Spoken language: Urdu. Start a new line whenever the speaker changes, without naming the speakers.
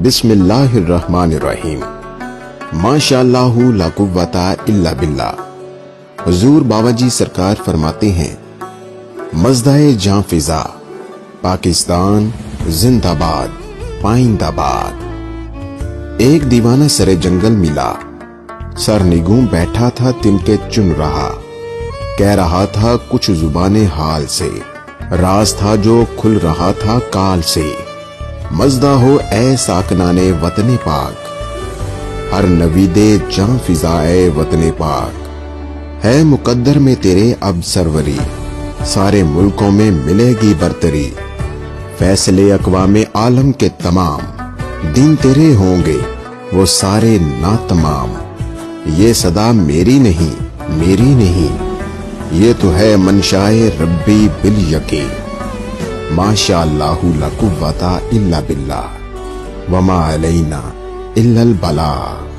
بسم اللہ الرحمن الرحیم۔ ماشاءاللہ لا قوت الا باللہ۔ حضور بابا جی سرکار فرماتے ہیں، مزدہ جاں فضا، پاکستان زندہ باد، پائندہ باد۔ ایک دیوانہ سر جنگل ملا، سر نگوں بیٹھا تھا تنکے چن رہا، کہہ رہا تھا کچھ زبان حال سے، راز تھا جو کھل رہا تھا کال سے۔ مزدہ ہو اے ساکنان وطن پاک، ہر نوید جاں فضا اے وطن پاک۔ ہے مقدر میں تیرے اب سروری، سارے ملکوں میں ملے گی برتری۔ فیصلے اقوام عالم کے تمام، دن تیرے ہوں گے وہ سارے ناتمام۔ یہ صدا میری نہیں، میری نہیں، یہ تو ہے منشائے ربی بالیقین۔ ماشاءاللہ لا قوت الا باللہ، وما علینا الا البلاغ۔